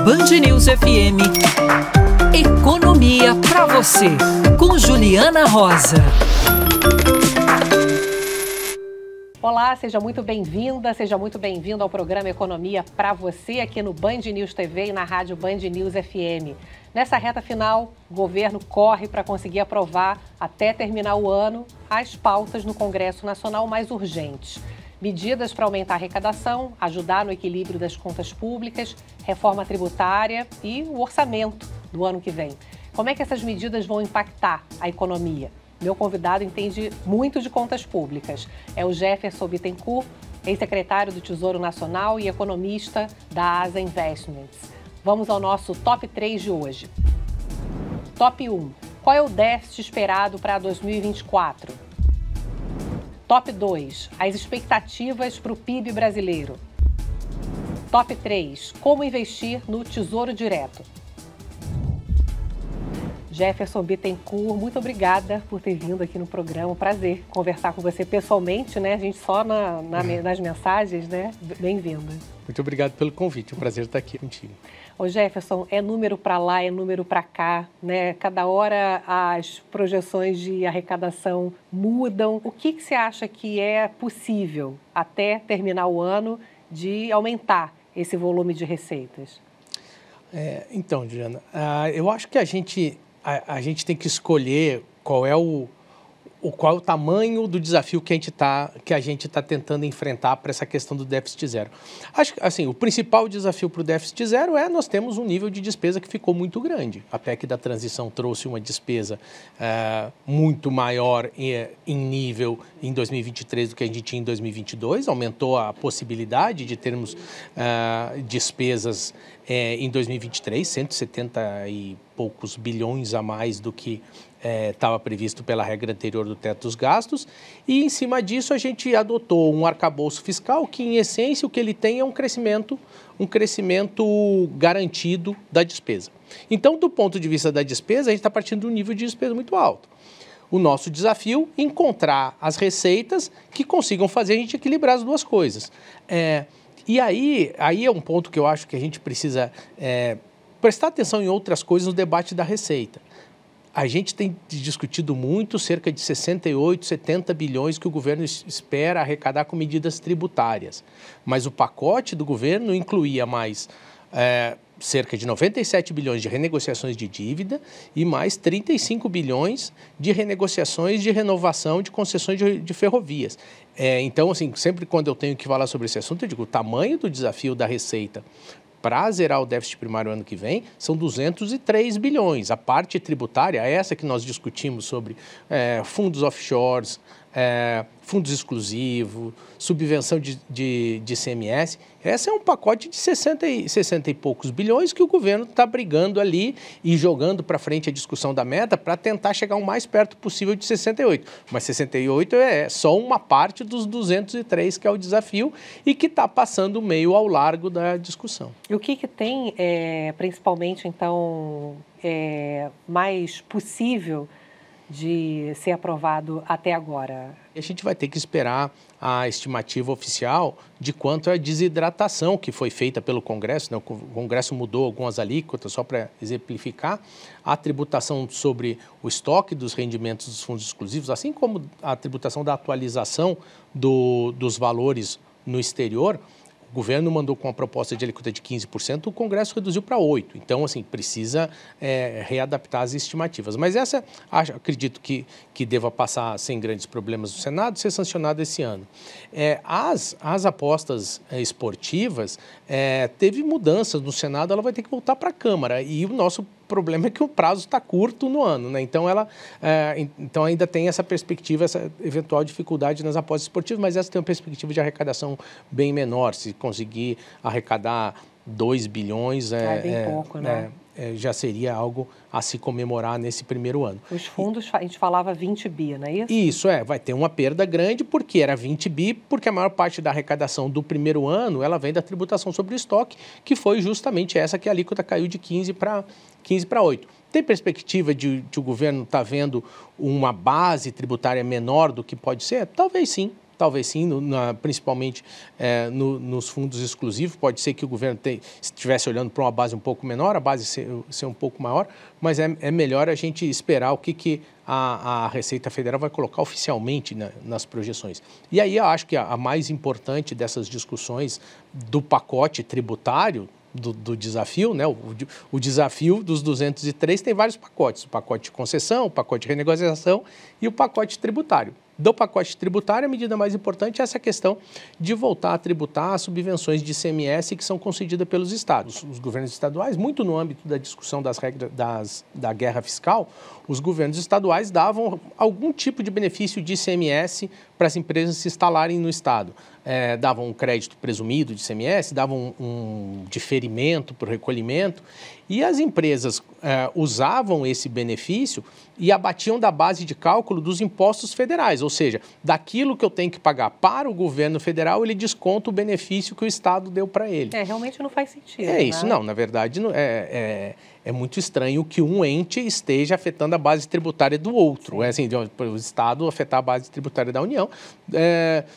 Band News FM. Economia pra você, com Juliana Rosa. Olá, seja muito bem-vinda, seja muito bem-vindo ao programa Economia pra você, aqui no Band News TV e na rádio Band News FM. Nessa reta final, o governo corre para conseguir aprovar, até terminar o ano, as pautas no Congresso Nacional mais urgentes. Medidas para aumentar a arrecadação, ajudar no equilíbrio das contas públicas, reforma tributária e o orçamento do ano que vem. Como é que essas medidas vão impactar a economia? Meu convidado entende muito de contas públicas. É o Jefferson Bittencourt, ex-secretário do Tesouro Nacional e economista da Asa Investments. Vamos ao nosso top 3 de hoje. Top 1. Qual é o déficit esperado para 2024? Top 2. As expectativas para o PIB brasileiro. Top 3. Como investir no Tesouro Direto. Jefferson Bittencourt, muito obrigada por ter vindo aqui no programa. Prazer conversar com você pessoalmente, né? A gente só nas mensagens, né? Bem-vindo. Muito obrigado pelo convite, é um prazer estar aqui contigo. Ô Jefferson, é número para lá, é número para cá, né? Cada hora as projeções de arrecadação mudam. O que você acha que é possível, até terminar o ano, de aumentar esse volume de receitas? Então, Juliana, eu acho que a gente tem que escolher qual é o tamanho do desafio que a gente tá tentando enfrentar para essa questão do déficit zero. Acho que, assim, o principal desafio para o déficit zero nós temos um nível de despesa que ficou muito grande. A PEC da transição trouxe uma despesa muito maior em nível em 2023 do que a gente tinha em 2022, aumentou a possibilidade de termos despesas em 2023, 170 e poucos bilhões a mais do que estava previsto pela regra anterior do teto dos gastos, e em cima disso a gente adotou um arcabouço fiscal que, em essência, o que ele tem é um crescimento garantido da despesa. Então, do ponto de vista da despesa, a gente está partindo de um nível de despesa muito alto. O nosso desafio é encontrar as receitas que consigam fazer a gente equilibrar as duas coisas. E aí é um ponto que eu acho que a gente precisa prestar atenção em outras coisas no debate da receita. A gente tem discutido muito cerca de 68, 70 bilhões que o governo espera arrecadar com medidas tributárias. Mas o pacote do governo incluía mais cerca de 97 bilhões de renegociações de dívida e mais 35 bilhões de renegociações de renovação de concessões de ferrovias. Então, assim, sempre quando eu tenho que falar sobre esse assunto, eu digo, o tamanho do desafio da receita para zerar o déficit primário ano que vem, são 203 bilhões. A parte tributária, essa que nós discutimos sobre fundos offshores, fundos exclusivos, subvenção de ICMS, esse é um pacote de 60 e poucos bilhões que o governo está brigando ali e jogando para frente a discussão da meta para tentar chegar o mais perto possível de 68. Mas 68 é só uma parte dos 203 que é o desafio e que está passando meio ao largo da discussão. E o que tem, principalmente, então, mais possível de ser aprovado até agora? A gente vai ter que esperar a estimativa oficial de quanto é a desidratação que foi feita pelo Congresso, né? O Congresso mudou algumas alíquotas, só para exemplificar, a tributação sobre o estoque dos rendimentos dos fundos exclusivos, assim como a tributação da atualização dos valores no exterior. O governo mandou com uma proposta de alíquota de 15%, o Congresso reduziu para 8%. Então, assim, precisa readaptar as estimativas. Mas essa, acredito que deva passar sem grandes problemas no Senado, ser sancionada esse ano. As apostas esportivas, teve mudanças no Senado, ela vai ter que voltar para a Câmara. E o nosso problema é que o prazo está curto no ano, né? Então, então ainda tem essa perspectiva, essa eventual dificuldade nas apostas esportivas, mas essa tem uma perspectiva de arrecadação bem menor. Se conseguir arrecadar 2 bilhões, bem pouco, né? Já seria algo a se comemorar nesse primeiro ano. Os fundos, a gente falava 20 bi, não é isso? Isso, vai ter uma perda grande, porque era 20 bi, porque a maior parte da arrecadação do primeiro ano, ela vem da tributação sobre o estoque, que foi justamente essa que a alíquota caiu de 15 para 8. Tem perspectiva de o governo estar vendo uma base tributária menor do que pode ser? Talvez sim. talvez sim, principalmente nos fundos exclusivos. Pode ser que o governo estivesse olhando para uma base um pouco menor, a base ser um pouco maior, mas é melhor a gente esperar o que a Receita Federal vai colocar oficialmente nas projeções. E aí eu acho que a mais importante dessas discussões do pacote tributário, do desafio, né? O desafio dos 203 tem vários pacotes: o pacote de concessão, o pacote de renegociação e o pacote tributário. Do pacote tributário, a medida mais importante é essa questão de voltar a tributar as subvenções de ICMS que são concedidas pelos estados. Os governos estaduais, muito no âmbito da discussão das regras da guerra fiscal, os governos estaduais davam algum tipo de benefício de ICMS para as empresas se instalarem no estado. Davam um crédito presumido de ICMS, davam um diferimento por recolhimento, e as empresas usavam esse benefício e abatiam da base de cálculo dos impostos federais, ou seja, daquilo que eu tenho que pagar para o governo federal, ele desconta o benefício que o Estado deu para ele. Realmente não faz sentido. Isso, não, na verdade é muito estranho que um ente esteja afetando a base tributária do outro. Assim, o Estado afetar a base tributária da União,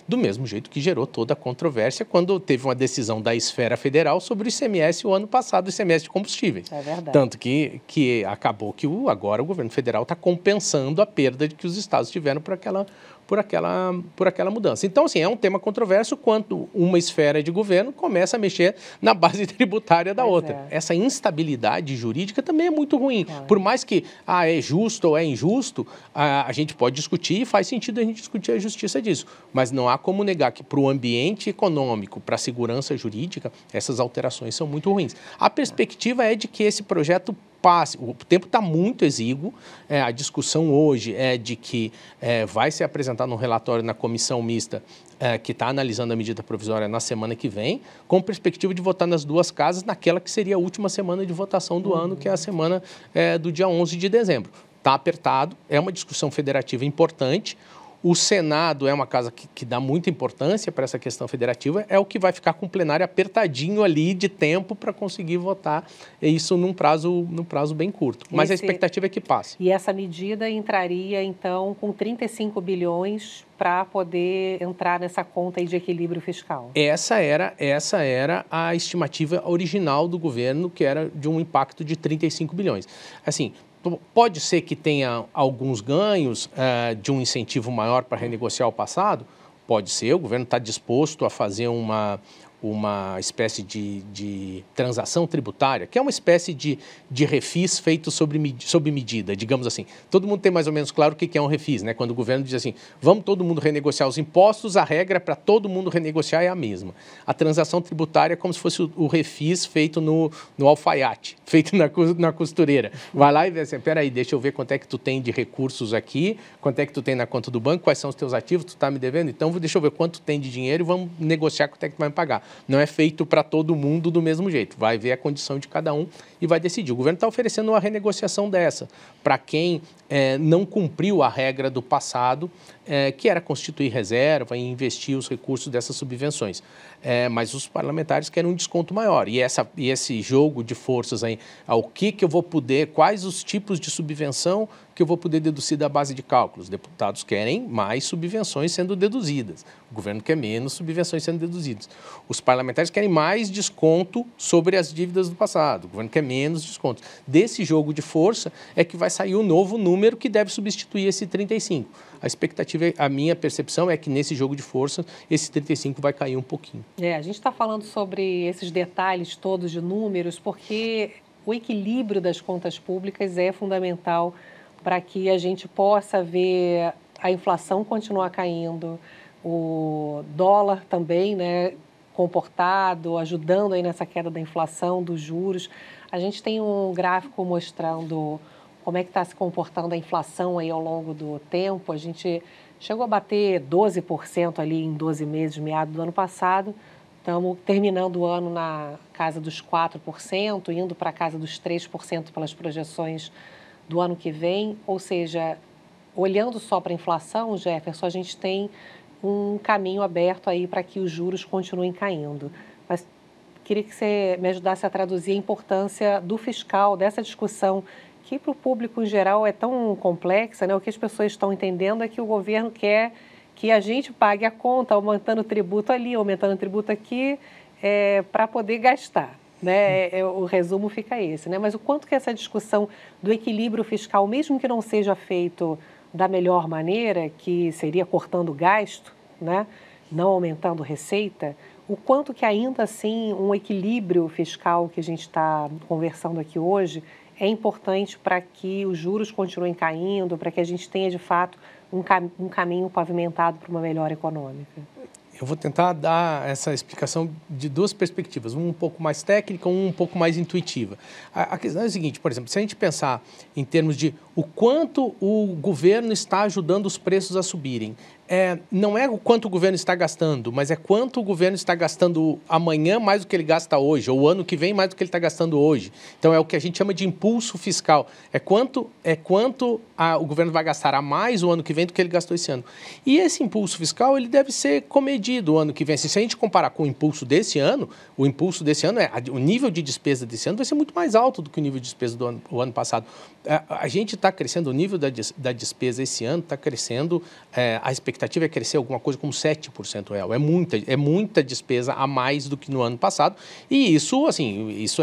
do mesmo jeito que gerou toda a controvérsia quando teve uma decisão da esfera federal sobre o ICMS o ano passado, o ICMS de combustíveis. É verdade. Tanto que acabou que agora o governo federal está compensando a perda que os estados tiveram por aquela mudança. Então, assim, é um tema controverso quando uma esfera de governo começa a mexer na base tributária da outra. Essa instabilidade jurídica também é muito ruim. Por mais que é justo ou é injusto, a gente pode discutir e faz sentido a gente discutir a justiça disso. Mas não há como negar que para o ambiente econômico, para a segurança jurídica, essas alterações são muito ruins. A perspectiva é de que esse projeto passe. O tempo está muito exíguo. A discussão hoje é de que vai ser apresentado um relatório na comissão mista que está analisando a medida provisória na semana que vem, com perspectiva de votar nas duas casas naquela que seria a última semana de votação do ano, que é a semana do dia 11 de dezembro. Está apertado, é uma discussão federativa importante. O Senado é uma casa que dá muita importância para essa questão federativa, é o que vai ficar com o plenário apertadinho ali de tempo para conseguir votar, isso num prazo bem curto. Mas a expectativa é que passe. E essa medida entraria, então, com 35 bilhões para poder entrar nessa conta aí de equilíbrio fiscal? Essa era a estimativa original do governo, que era de um impacto de 35 bilhões. Assim, pode ser que tenha alguns ganhos de um incentivo maior para renegociar o passado? Pode ser, o governo está disposto a fazer uma espécie de transação tributária, que é uma espécie de refis feito sob medida, digamos assim. Todo mundo tem mais ou menos claro o que é um refis, né? Quando o governo diz assim, vamos todo mundo renegociar os impostos, a regra para todo mundo renegociar é a mesma. A transação tributária é como se fosse o refis feito no alfaiate, feito na costureira. Vai lá e vê assim, peraí, deixa eu ver quanto é que tu tem de recursos aqui, quanto é que tu tem na conta do banco, quais são os teus ativos, tu está me devendo, então deixa eu ver quanto tu tem de dinheiro e vamos negociar quanto é que tu vai me pagar. Não é feito para todo mundo do mesmo jeito. Vai ver a condição de cada um e vai decidir. O governo está oferecendo uma renegociação dessa para quem não cumpriu a regra do passado, que era constituir reserva e investir os recursos dessas subvenções. Mas os parlamentares querem um desconto maior. E esse jogo de forças aí, ao que eu vou poder, quais os tipos de subvenção que eu vou poder deduzir da base de cálculo. Os deputados querem mais subvenções sendo deduzidas. O governo quer menos subvenções sendo deduzidas. Os parlamentares querem mais desconto sobre as dívidas do passado. O governo quer menos descontos. Desse jogo de força é que vai sair um novo número que deve substituir esse 35. A expectativa, a minha percepção é que nesse jogo de força, esse 35 vai cair um pouquinho. A gente está falando sobre esses detalhes todos de números, porque o equilíbrio das contas públicas é fundamental para que a gente possa ver a inflação continuar caindo, o dólar também, né, comportado, ajudando aí nessa queda da inflação, dos juros. A gente tem um gráfico mostrando como é que está se comportando a inflação aí ao longo do tempo. A gente chegou a bater 12% ali em 12 meses, meado do ano passado. Estamos terminando o ano na casa dos 4%, indo para a casa dos 3% pelas projeções do ano que vem. Ou seja, olhando só para a inflação, Jefferson, a gente tem um caminho aberto aí para que os juros continuem caindo. Mas queria que você me ajudasse a traduzir a importância do fiscal, dessa discussão que para o público em geral é tão complexa, né? O que as pessoas estão entendendo é que o governo quer que a gente pague a conta, aumentando o tributo ali, aumentando o tributo aqui, para poder gastar. Né? O resumo fica esse. Né? Mas o quanto que essa discussão do equilíbrio fiscal, mesmo que não seja feito da melhor maneira, que seria cortando gasto, né? Não aumentando receita, o quanto que ainda assim um equilíbrio fiscal que a gente está conversando aqui hoje é importante para que os juros continuem caindo, para que a gente tenha de fato um caminho pavimentado para uma melhora econômica. Eu vou tentar dar essa explicação de duas perspectivas, um pouco mais técnica, um pouco mais intuitiva. A questão é a seguinte, por exemplo, se a gente pensar em termos de o quanto o governo está ajudando os preços a subirem, não é o quanto o governo está gastando, mas é quanto o governo está gastando amanhã mais do que ele gasta hoje, ou o ano que vem mais do que ele está gastando hoje. Então, é o que a gente chama de impulso fiscal. É quanto o governo vai gastar a mais o ano que vem do que ele gastou esse ano. E esse impulso fiscal, ele deve ser comedido o ano que vem. Se a gente comparar com o impulso desse ano, o nível de despesa desse ano vai ser muito mais alto do que o nível de despesa do ano passado. A gente está crescendo, o nível da despesa esse ano está crescendo, a expectativa é crescer alguma coisa como 7% real. É muita despesa a mais do que no ano passado. E isso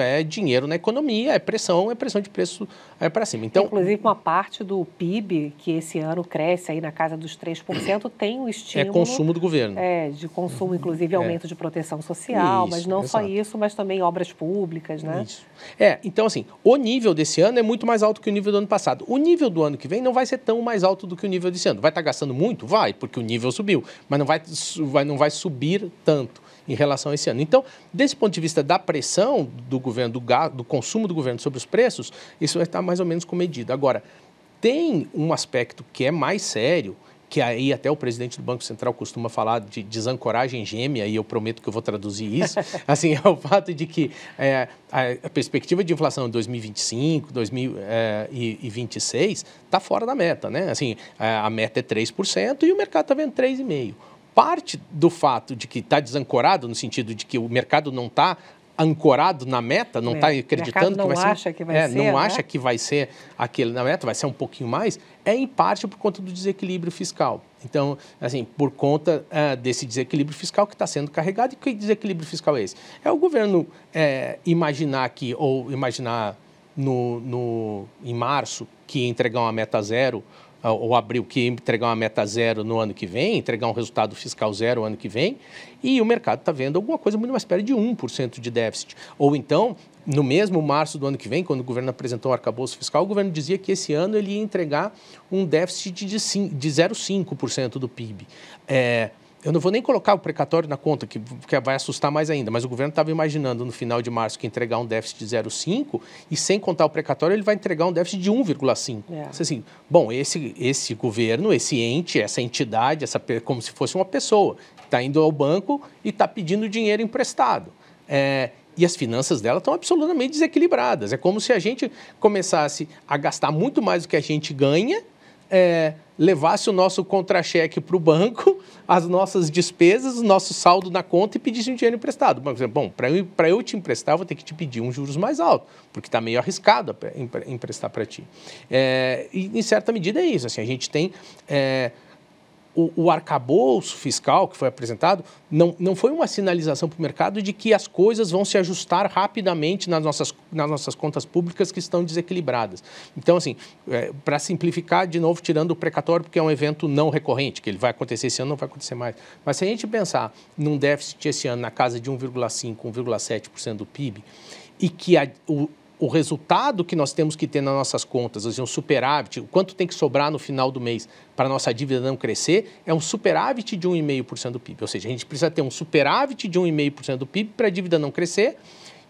é dinheiro na economia, é pressão de preço para cima. Então, inclusive, uma parte do PIB que esse ano cresce aí na casa dos 3% tem um estímulo... É consumo do governo. De consumo, inclusive aumento de proteção social, mas não só isso, mas também obras públicas, né? Isso. Então, o nível desse ano é muito mais alto que o nível do ano passado. O nível do ano que vem não vai ser tão mais alto do que o nível desse ano. Vai estar gastando muito? Vai, porque o nível subiu, mas não vai subir tanto em relação a esse ano. Então, desse ponto de vista da pressão do governo, do consumo do governo sobre os preços, isso vai estar mais ou menos comedido. Agora, tem um aspecto que é mais sério, que aí até o presidente do Banco Central costuma falar de desancoragem gêmea, e eu prometo que eu vou traduzir isso, é o fato de que a perspectiva de inflação em 2025, 2026 está fora da meta, né? A meta é 3% e o mercado está vendo 3,5%. Parte do fato de que está desancorado, no sentido de que o mercado não está ancorado na meta, não está acreditando que vai ser... Não acha que vai ser aquele na meta, vai ser um pouquinho mais, em parte por conta do desequilíbrio fiscal. Então, por conta desse desequilíbrio fiscal que está sendo carregado. E que desequilíbrio fiscal é esse? É o governo imaginar em março que ia entregar uma meta zero, ou abril, que ia entregar uma meta zero no ano que vem, entregar um resultado fiscal zero no ano que vem, e o mercado está vendo alguma coisa muito mais perto de 1% de déficit. Ou então, no mesmo março do ano que vem, quando o governo apresentou o arcabouço fiscal, o governo dizia que esse ano ele ia entregar um déficit de 0,5% do PIB. Eu não vou nem colocar o precatório na conta, que vai assustar mais ainda, mas o governo estava imaginando no final de março que entregar um déficit de 0,5% e sem contar o precatório ele vai entregar um déficit de 1,5%. Bom, esse governo, esse ente, essa entidade, como se fosse uma pessoa, está indo ao banco e está pedindo dinheiro emprestado. E as finanças dela estão absolutamente desequilibradas. É como se a gente começasse a gastar muito mais do que a gente ganha, levasse o nosso contra-cheque para o banco, as nossas despesas, o nosso saldo na conta e pedisse um dinheiro emprestado. Bom, para eu te emprestar, eu vou ter que te pedir um juros mais alto, porque está meio arriscado emprestar para ti. E, em certa medida, é isso. A gente tem... O arcabouço fiscal que foi apresentado não foi uma sinalização para o mercado de que as coisas vão se ajustar rapidamente nas nossas contas públicas que estão desequilibradas. Então, para simplificar, de novo, tirando o precatório, porque é um evento não recorrente, que ele vai acontecer esse ano, não vai acontecer mais. Mas se a gente pensar num déficit esse ano na casa de 1,5%, 1,7% do PIB, e que o resultado que nós temos que ter nas nossas contas, um superávit, o quanto tem que sobrar no final do mês para a nossa dívida não crescer, é um superávit de 1,5% do PIB. Ou seja, a gente precisa ter um superávit de 1,5% do PIB para a dívida não crescer,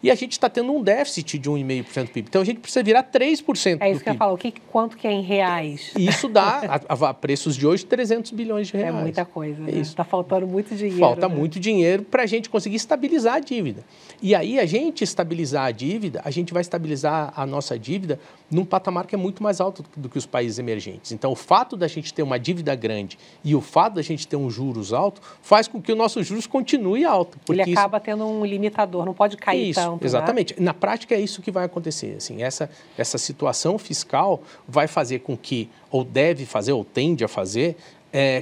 e a gente está tendo um déficit de 1,5% do PIB. Então, a gente precisa virar 3% do PIB. É isso que eu falo. Quanto que é em reais? Isso dá, a preços de hoje, 300 bilhões de reais. É muita coisa, né? Está faltando muito dinheiro. Falta muito dinheiro para a gente conseguir estabilizar a dívida. E aí, a gente estabilizar a dívida, a gente vai estabilizar a nossa dívida num patamar que é muito mais alto do que os países emergentes. Então, o fato da gente ter uma dívida grande e o fato da gente ter um juros alto faz com que o nosso juros continue alto. Ele acaba tendo um limitador, não pode cair tanto. Exatamente. Né? Na prática, é isso que vai acontecer. Essa situação fiscal vai fazer com que, ou deve fazer, ou tende a fazer,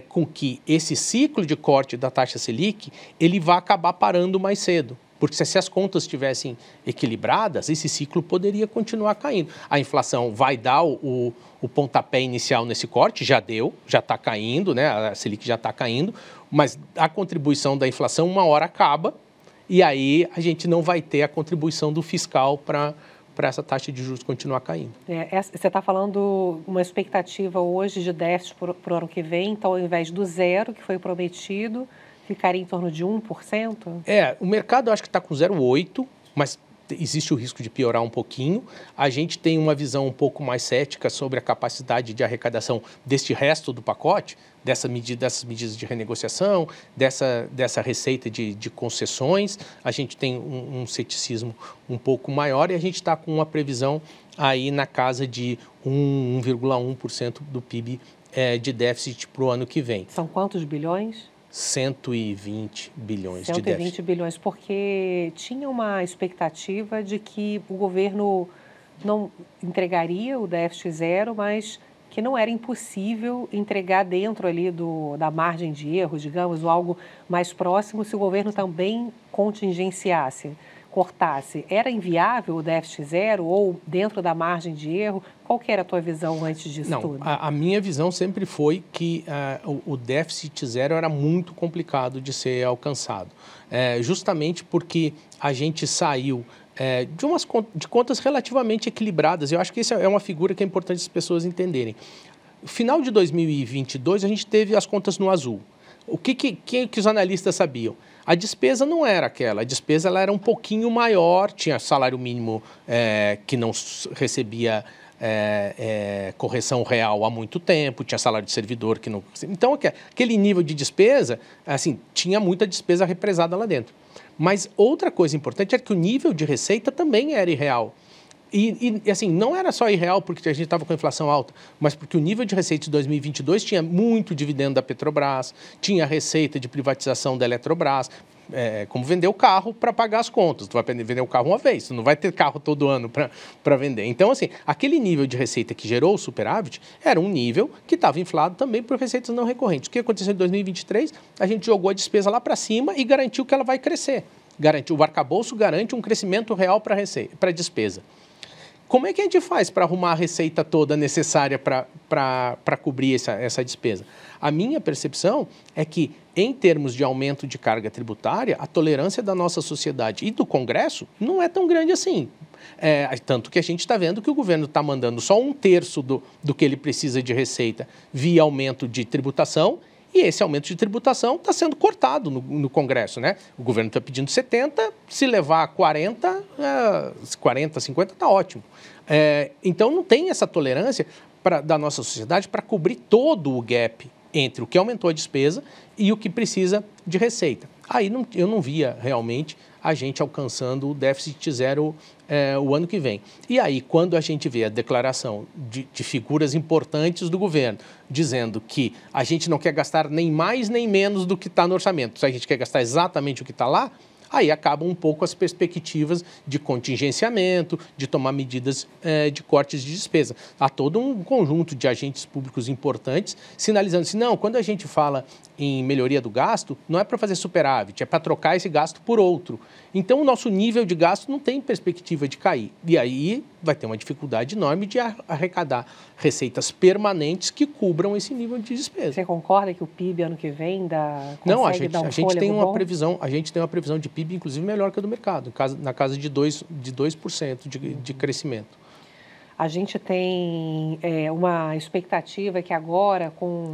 com que esse ciclo de corte da taxa Selic ele vai acabar parando mais cedo. Porque se as contas estivessem equilibradas, esse ciclo poderia continuar caindo. A inflação vai dar o pontapé inicial nesse corte, já deu, já está caindo, né? A Selic já está caindo, mas a contribuição da inflação uma hora acaba e aí a gente não vai ter a contribuição do fiscal para essa taxa de juros continuar caindo. Você está falando uma expectativa hoje de déficit para o ano que vem, então ao invés do 0 que foi prometido, ficaria em torno de 1%? O mercado eu acho que está com 0,8%, mas existe o risco de piorar um pouquinho. A gente tem uma visão um pouco mais cética sobre a capacidade de arrecadação deste resto do pacote, dessas medidas de renegociação, dessa receita de concessões. A gente tem um ceticismo um pouco maior e a gente está com uma previsão aí na casa de 1,1% do PIB de déficit para o ano que vem. São quantos bilhões? 120 bilhões de déficit. 120 bilhões, porque tinha uma expectativa de que o governo não entregaria o déficit 0, mas que não era impossível entregar dentro ali da margem de erro, digamos, ou algo mais próximo, se o governo também contingenciasse, cortasse. Era inviável o déficit 0 ou dentro da margem de erro? Qual que era a tua visão antes disso tudo? A minha visão sempre foi que o déficit 0 era muito complicado de ser alcançado, justamente porque a gente saiu de contas relativamente equilibradas. Eu acho que essa é uma figura que é importante as pessoas entenderem. No final de 2022, a gente teve as contas no azul. O que os analistas sabiam? A despesa não era aquela, a despesa ela era um pouquinho maior, tinha salário mínimo que não recebia correção real há muito tempo, tinha salário de servidor que não... Então, aquele nível de despesa, assim, tinha muita despesa represada lá dentro. Mas outra coisa importante é que o nível de receita também era irreal. E assim, não era só irreal porque a gente estava com a inflação alta, mas porque o nível de receita de 2022 tinha muito dividendo da Petrobras, tinha receita de privatização da Eletrobras, como vender o carro para pagar as contas. Tu vai vender o carro uma vez, tu não vai ter carro todo ano para vender. Então, assim, aquele nível de receita que gerou o superávit era um nível que estava inflado também por receitas não recorrentes. O que aconteceu em 2023? A gente jogou a despesa lá para cima e garantiu que ela vai crescer. O arcabouço garante um crescimento real para a despesa. Como é que a gente faz para arrumar a receita toda necessária para cobrir essa despesa? A minha percepção é que, em termos de aumento de carga tributária, a tolerância da nossa sociedade e do Congresso não é tão grande assim. Tanto que a gente está vendo que o governo está mandando só 1/3 do que ele precisa de receita via aumento de tributação. E esse aumento de tributação está sendo cortado no Congresso, né? O governo está pedindo 70, se levar 40, 50 está ótimo. Então, não tem essa tolerância da nossa sociedade para cobrir todo o gap entre o que aumentou a despesa e o que precisa de receita. Aí eu não via realmente a gente alcançando o déficit 0 o ano que vem. E aí, quando a gente vê a declaração de figuras importantes do governo dizendo que a gente não quer gastar nem mais nem menos do que está no orçamento, se a gente quer gastar exatamente o que está lá, aí acabam um pouco as perspectivas de contingenciamento, de tomar medidas de cortes de despesa. Há todo um conjunto de agentes públicos importantes sinalizando assim, não, quando a gente fala em melhoria do gasto, não é para fazer superávit, é para trocar esse gasto por outro. Então, o nosso nível de gasto não tem perspectiva de cair. E aí vai ter uma dificuldade enorme de arrecadar receitas permanentes que cubram esse nível de despesa. Você concorda que o PIB ano que vem Não, a gente tem uma previsão de PIB, inclusive, melhor que a do mercado, na casa de 2% de crescimento. A gente tem uma expectativa que agora, com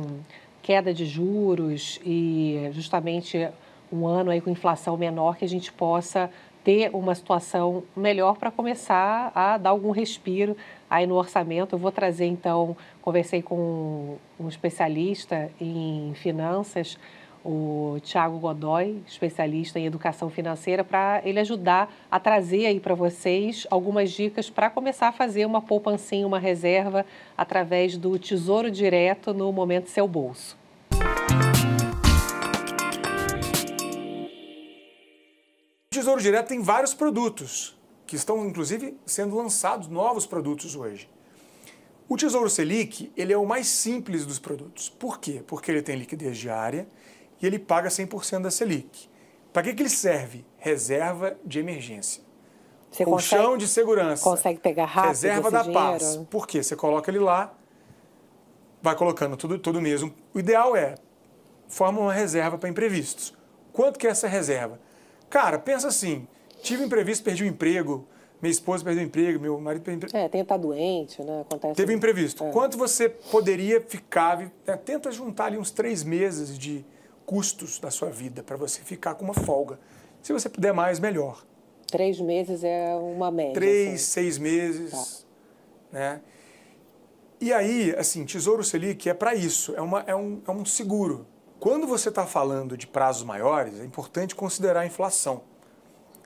queda de juros e justamente um ano aí com inflação menor, que a gente possa ter uma situação melhor para começar a dar algum respiro aí no orçamento. Eu vou trazer, então, conversei com um especialista em finanças, o Thiago Godoy, especialista em educação financeira, para ele ajudar a trazer aí para vocês algumas dicas para começar a fazer uma poupancinha, uma reserva através do Tesouro Direto no Momento Seu Bolso. O Tesouro Direto tem vários produtos que estão, inclusive, sendo lançados novos produtos hoje. O Tesouro Selic, ele é o mais simples dos produtos. Por quê? Porque ele tem liquidez diária e ele paga 100% da Selic. Para que ele serve? Reserva de emergência. Você Colchão de segurança. Consegue pegar rápido Reserva esse da dinheiro? paz. Por quê? Você coloca ele lá, vai colocando todo mês. O ideal é, forma uma reserva para imprevistos. Quanto que é essa reserva? Cara, pensa assim, tive imprevisto, perdi o emprego, minha esposa perdeu o emprego, meu marido perdeu o emprego. Tem que estar doente, né? Acontece. Teve um imprevisto. Quanto você poderia ficar, tenta juntar ali uns 3 meses de custos da sua vida para você ficar com uma folga. Se você puder mais, melhor. 3 meses é uma média. 3, assim. 6 meses, né? E aí, assim, Tesouro Selic é para isso, é um seguro. Quando você está falando de prazos maiores, é importante considerar a inflação.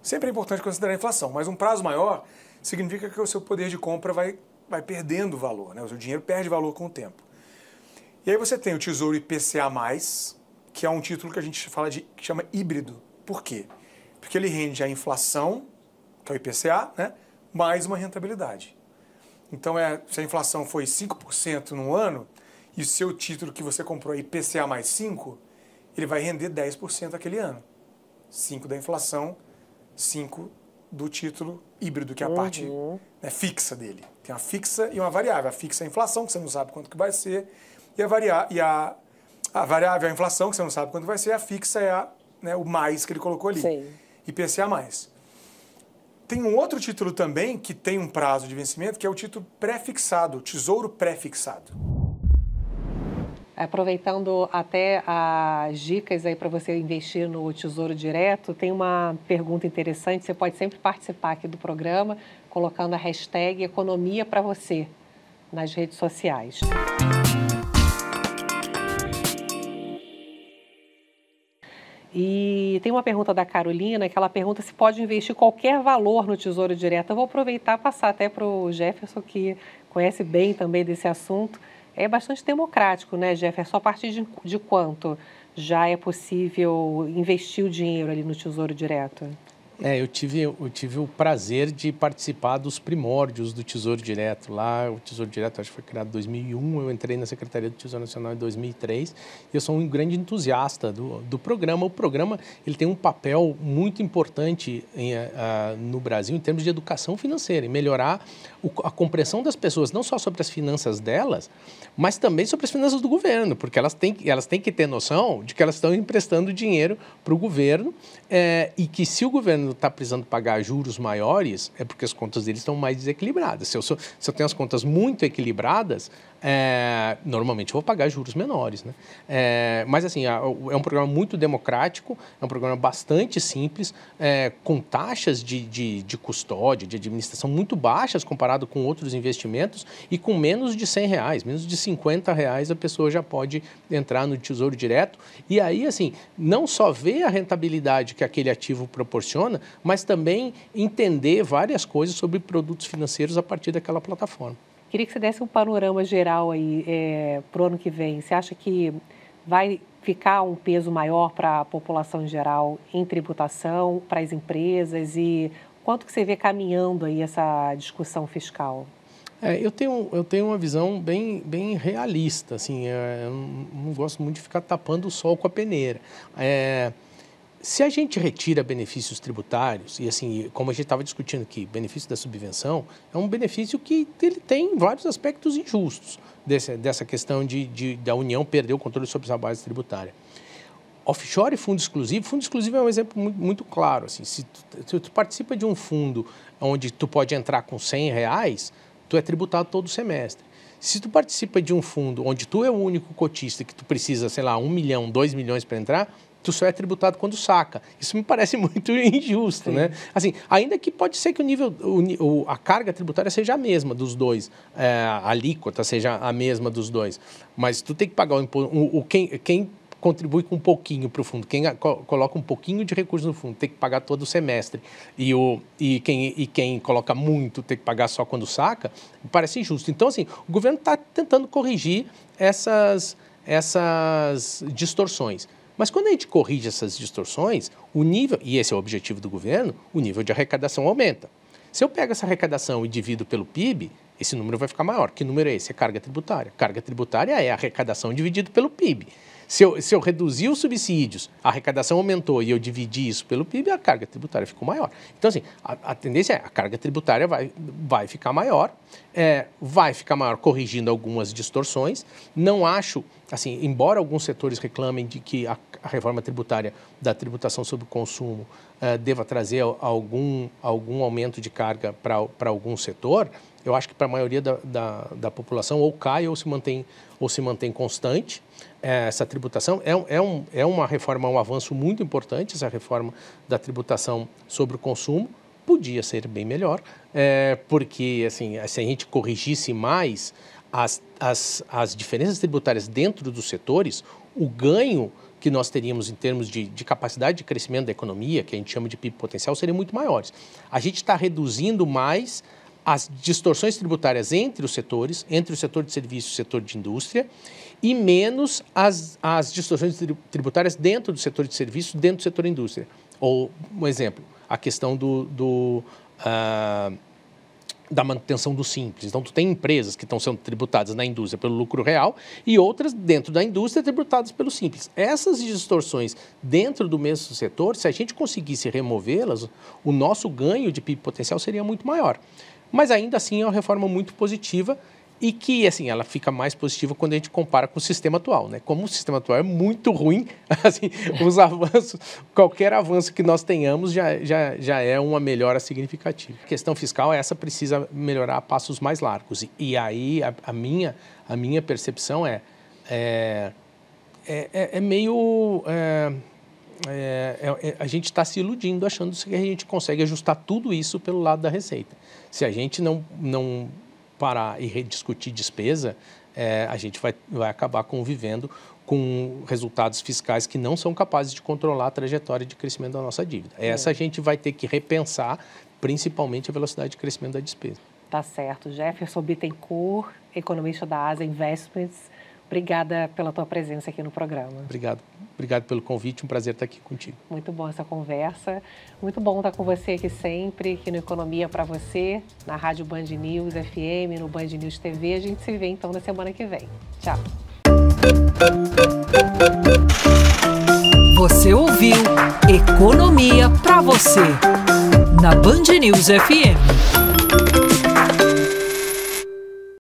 Sempre é importante considerar a inflação, mas um prazo maior significa que o seu poder de compra vai perdendo valor, né? O seu dinheiro perde valor com o tempo. E aí você tem o Tesouro IPCA+, que é um título que a gente fala que chama híbrido. Por quê? Porque ele rende a inflação, que é o IPCA, né? Mais uma rentabilidade. Então, se a inflação foi 5% no ano, e o seu título que você comprou é IPCA mais 5, ele vai render 10% aquele ano. 5 da inflação, 5 do título híbrido, que é a parte fixa dele. Tem uma fixa e uma variável. A fixa é a inflação, que você não sabe quanto que vai ser, e a variável é a inflação, que você não sabe quanto vai ser, a fixa é o mais que ele colocou ali. Sim. IPCA mais. Tem um outro título também que tem um prazo de vencimento, que é o título pré-fixado, Tesouro pré-fixado. Aproveitando até as dicas aí para você investir no Tesouro Direto, tem uma pergunta interessante. Você pode sempre participar aqui do programa colocando a hashtag Economia para Você nas redes sociais. E tem uma pergunta da Carolina, que ela pergunta se pode investir qualquer valor no Tesouro Direto. Eu vou aproveitar e passar até para o Jefferson, que conhece bem também desse assunto. É bastante democrático, né, Jefferson? A partir de quanto já é possível investir o dinheiro ali no Tesouro Direto? Eu tive o prazer de participar dos primórdios do Tesouro Direto. Lá, o Tesouro Direto acho que foi criado em 2001, eu entrei na Secretaria do Tesouro Nacional em 2003 e eu sou um grande entusiasta do programa. O programa ele tem um papel muito importante no Brasil em termos de educação financeira, em melhorar a compreensão das pessoas, não só sobre as finanças delas, mas também sobre as finanças do governo, porque elas têm que ter noção de que elas estão emprestando dinheiro para o governo e que se o governo está precisando pagar juros maiores, é porque as contas deles estão mais desequilibradas. Se eu tenho as contas muito equilibradas, normalmente eu vou pagar juros menores, né? Mas assim, é um programa muito democrático, é um programa bastante simples, com taxas de custódia, de administração muito baixas comparado com outros investimentos e com menos de R$100, menos de R$50 a pessoa já pode entrar no Tesouro Direto e aí, assim, não só ver a rentabilidade que aquele ativo proporciona, mas também entender várias coisas sobre produtos financeiros a partir daquela plataforma. Queria que você desse um panorama geral aí para o ano que vem. Você acha que vai ficar um peso maior para a população em geral em tributação, para as empresas e quanto que você vê caminhando aí essa discussão fiscal? Eu tenho uma visão bem realista, assim, eu não gosto muito de ficar tapando o sol com a peneira. Se a gente retira benefícios tributários, e assim, como a gente estava discutindo aqui, benefício da subvenção, é um benefício que ele tem vários aspectos injustos dessa questão da União perder o controle sobre a base tributária. Offshore e fundo exclusivo é um exemplo muito claro. Assim, se tu participa de um fundo onde tu pode entrar com R$100, tu é tributado todo semestre. Se tu participa de um fundo onde tu é o único cotista que tu precisa, sei lá, 1 milhão, 2 milhões para entrar, tu só é tributado quando saca. Isso me parece muito injusto, né? Assim, ainda que pode ser que a carga tributária seja a mesma dos dois, a alíquota seja a mesma dos dois, mas tu tem que pagar o imposto, quem contribui com um pouquinho para o fundo, quem coloca um pouquinho de recursos no fundo tem que pagar todo o semestre e quem coloca muito tem que pagar só quando saca, me parece injusto. Então, assim, o governo está tentando corrigir essas distorções. Mas quando a gente corrige essas distorções, o nível, e esse é o objetivo do governo, o nível de arrecadação aumenta. Se eu pego essa arrecadação e divido pelo PIB, esse número vai ficar maior. Que número é esse? É carga tributária. Carga tributária é a arrecadação dividido pelo PIB. Se eu reduzir os subsídios, a arrecadação aumentou e eu dividi isso pelo PIB, a carga tributária ficou maior. Então, assim, a tendência é a carga tributária vai ficar maior, corrigindo algumas distorções. Não acho, assim, embora alguns setores reclamem de que a reforma tributária da tributação sobre o consumo deva trazer algum aumento de carga para algum setor, eu acho que para a maioria da população ou cai ou se mantém constante. Essa tributação é uma reforma, um avanço muito importante, essa reforma da tributação sobre o consumo. Podia ser bem melhor, porque assim, se a gente corrigisse mais as diferenças tributárias dentro dos setores, o ganho que nós teríamos em termos de capacidade de crescimento da economia, que a gente chama de PIB potencial, seriam muito maiores. A gente está reduzindo mais as distorções tributárias entre os setores, entre o setor de serviços e o setor de indústria, e menos as distorções tributárias dentro do setor de serviços, dentro do setor de indústria. Ou, um exemplo, a questão da manutenção do simples. Então, tu tem empresas que estão sendo tributadas na indústria pelo lucro real e outras dentro da indústria tributadas pelo simples. Essas distorções dentro do mesmo setor, se a gente conseguisse removê-las, o nosso ganho de PIB potencial seria muito maior. Mas ainda assim é uma reforma muito positiva e que, assim, ela fica mais positiva quando a gente compara com o sistema atual, né? Como o sistema atual é muito ruim, assim, os avanços, qualquer avanço que nós tenhamos já é uma melhora significativa. A questão fiscal, essa precisa melhorar a passos mais largos. E aí a minha percepção meio... a gente está se iludindo achando que a gente consegue ajustar tudo isso pelo lado da receita. Se a gente não parar e rediscutir despesa, a gente vai acabar convivendo com resultados fiscais que não são capazes de controlar a trajetória de crescimento da nossa dívida. Essa a gente vai ter que repensar, principalmente a velocidade de crescimento da despesa. Tá certo. Jefferson Bittencourt, economista da Asa Investments, obrigada pela tua presença aqui no programa. Obrigado pelo convite, um prazer estar aqui contigo. Muito bom essa conversa, muito bom estar com você aqui sempre, aqui no Economia para Você, na Rádio Band News FM, no Band News TV. A gente se vê então na semana que vem. Tchau. Você ouviu Economia para Você, na Band News FM.